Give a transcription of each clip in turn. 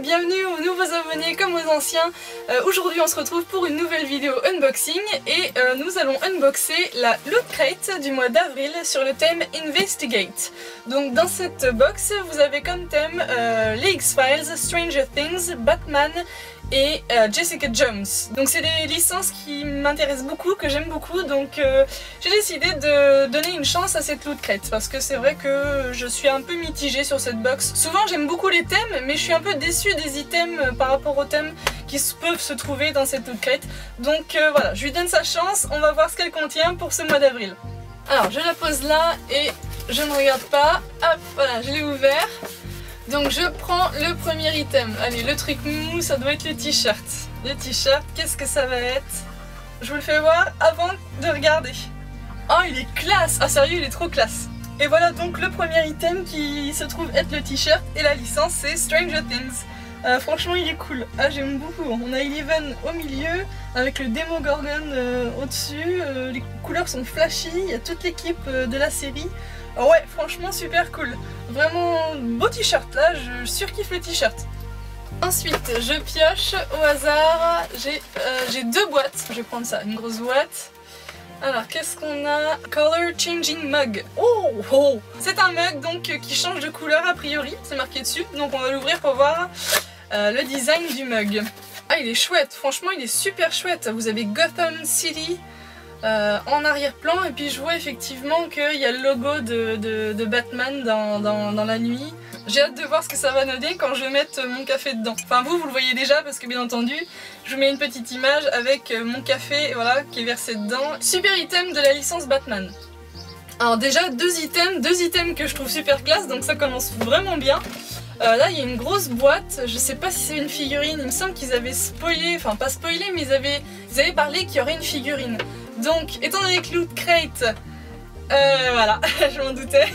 bienvenue aux nouveaux abonnés comme aux anciens. Aujourd'hui on se retrouve pour une nouvelle vidéo unboxing et nous allons unboxer la Loot Crate du mois d'avril sur le thème Investigate. Donc dans cette box vous avez comme thème les X-Files, Stranger Things, Batman et Jessica Jones. Donc c'est des licences qui m'intéressent beaucoup, que j'aime beaucoup, donc j'ai décidé de donner une chance à cette Loot Crate parce que c'est vrai que je suis un peu mitigée sur cette box. Souvent j'aime beaucoup les thèmes mais je suis un peu déçue des items par rapport aux thèmes qui peuvent se trouver dans cette Loot Crate. Donc voilà, je lui donne sa chance, on va voir ce qu'elle contient pour ce mois d'avril. Alors je la pose là et je ne regarde pas, hop voilà, je l'ai ouvert. Donc je prends le premier item. Allez, le truc mou, ça doit être le t-shirt. Le t-shirt, qu'est-ce que ça va être? Je vous le fais voir avant de regarder. Oh, il est classe! Ah sérieux, il est trop classe. Et voilà donc le premier item qui se trouve être le t-shirt et la licence c'est Stranger Things. Franchement il est cool, ah j'aime beaucoup. On a Eleven au milieu avec le Demogorgon au-dessus, les couleurs sont flashy, il y a toute l'équipe de la série. Ouais, franchement super cool. Vraiment beau t-shirt là, je surkiffe le t-shirt. Ensuite, je pioche au hasard. J'ai deux boîtes. Je vais prendre ça, une grosse boîte. Alors, qu'est-ce qu'on a? Color Changing Mug. Oh, oh. C'est un mug donc qui change de couleur a priori. C'est marqué dessus. Donc on va l'ouvrir pour voir le design du mug. Ah, il est chouette. Franchement, il est super chouette. Vous avez Gotham City en arrière-plan et puis je vois effectivement qu'il y a le logo de Batman dans la nuit. J'ai hâte de voir ce que ça va donner quand je vais mettre mon café dedans. Enfin vous le voyez déjà parce que bien entendu je vous mets une petite image avec mon café voilà, qui est versé dedans. Super item de la licence Batman. Alors déjà deux items que je trouve super classe, donc ça commence vraiment bien. Là il y a une grosse boîte, je sais pas si c'est une figurine, il me semble qu'ils avaient spoilé, enfin pas spoilé mais ils avaient parlé qu'il y aurait une figurine. Donc, étant donné que Loot Crate, voilà, je m'en doutais,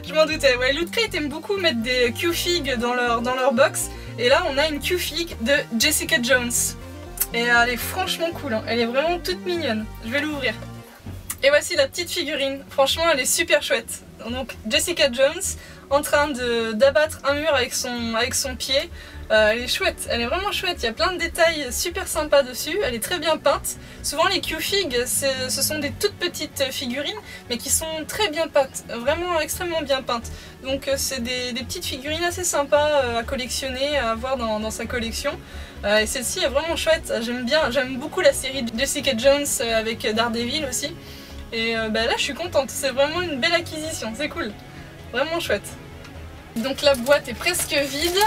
je m'en doutais. Ouais, Loot Crate aime beaucoup mettre des Q-Fig dans leur box, et là on a une Q-Fig de Jessica Jones. Et elle est franchement cool, hein. Elle est vraiment toute mignonne. Je vais l'ouvrir. Et voici la petite figurine, franchement elle est super chouette. Donc Jessica Jones en train d'abattre un mur avec son pied. Elle est chouette, elle est vraiment chouette, il y a plein de détails super sympas dessus, elle est très bien peinte. Souvent les Q-Fig, ce sont des toutes petites figurines, mais qui sont très bien peintes, vraiment extrêmement bien peintes. Donc c'est des petites figurines assez sympas à collectionner, à avoir dans sa collection. Et celle-ci est vraiment chouette, j'aime beaucoup la série de Jessica Jones avec Daredevil aussi. Et là je suis contente, c'est vraiment une belle acquisition, c'est cool, vraiment chouette. Donc la boîte est presque vide.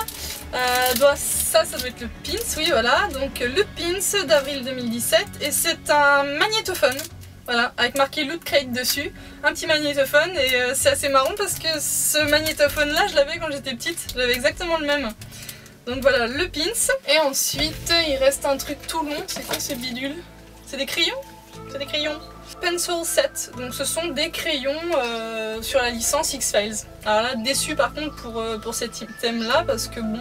Ça doit être le pins, oui voilà, donc le pins d'avril 2017 et c'est un magnétophone, voilà, avec marqué Loot Crate dessus, un petit magnétophone et c'est assez marrant parce que ce magnétophone là je l'avais quand j'étais petite, j'avais exactement le même. Donc voilà le pins et ensuite il reste un truc tout long, c'est quoi ce bidule? C'est des crayons? C'est des crayons. Pencil set, donc ce sont des crayons sur la licence X-Files. Alors là, déçu par contre pour cet item là parce que bon,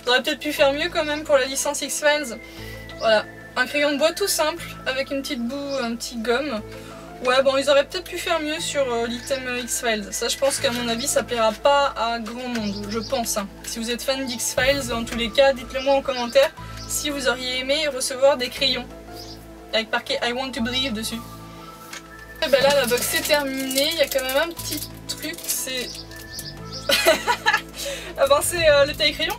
j'aurais peut-être pu faire mieux quand même pour la licence X-Files. Voilà, un crayon de bois tout simple avec une petite boue, un petit gomme. Ouais bon, ils auraient peut-être pu faire mieux sur l'item X-Files. Ça je pense qu'à mon avis ça plaira pas à grand monde, je pense. Hein. Si vous êtes fan d'X-Files, en tous les cas, dites-le moi en commentaire si vous auriez aimé recevoir des crayons avec marqué I want to believe dessus. Et ben là la box est terminée, il y a quand même un petit truc, c'est... ah ben c'est le taille-crayon.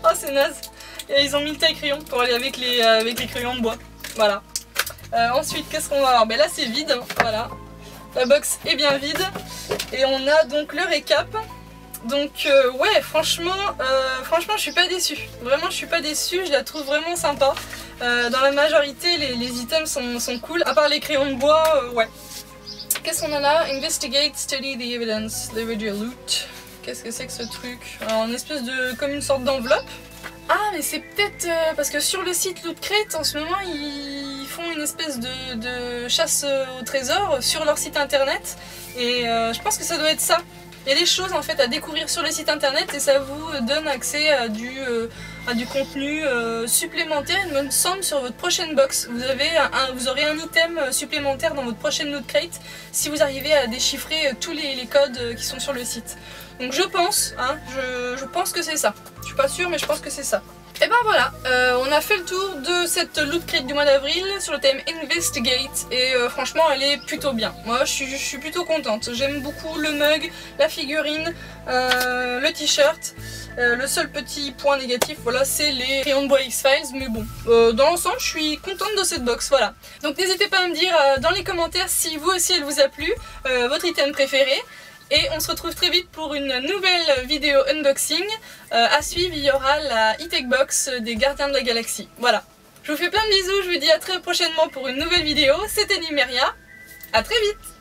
Oh c'est naze. Et ils ont mis le taille-crayon pour aller avec les crayons de bois. Voilà. Ensuite qu'est-ce qu'on va avoir? Ben là c'est vide, hein. Voilà. La box est bien vide. Et on a donc le récap. Donc ouais franchement je suis pas déçue. Vraiment je suis pas déçue, je la trouve vraiment sympa. Dans la majorité les items sont cool, à part les crayons de bois, ouais. Qu'est-ce qu'on en a? Investigate, study the evidence, leverage your loot. Qu'est-ce que c'est que ce truc? Alors une espèce de... comme une sorte d'enveloppe. Ah mais c'est peut-être parce que sur le site Loot Crate en ce moment ils font une espèce de chasse au trésor sur leur site internet. Et je pense que ça doit être ça. Il y a des choses en fait à découvrir sur le site internet et ça vous donne accès à du contenu supplémentaire, il me semble, sur votre prochaine box. Vous aurez un item supplémentaire dans votre prochaine Loot Crate si vous arrivez à déchiffrer tous les codes qui sont sur le site. Donc je pense, hein, je pense que c'est ça. Je suis pas sûre mais je pense que c'est ça. Et ben voilà, on a fait le tour de cette loot crate du mois d'avril sur le thème Investigate et franchement elle est plutôt bien. Moi je suis plutôt contente, j'aime beaucoup le mug, la figurine, le t-shirt. Le seul petit point négatif, voilà, c'est les crayons de bois X-Files, mais bon, dans l'ensemble, je suis contente de cette box, voilà. Donc n'hésitez pas à me dire dans les commentaires si vous aussi elle vous a plu, votre item préféré. Et on se retrouve très vite pour une nouvelle vidéo unboxing. À suivre, il y aura la e-tech box des Gardiens de la Galaxie. Voilà. Je vous fais plein de bisous, je vous dis à très prochainement pour une nouvelle vidéo. C'était Nymeria, à très vite!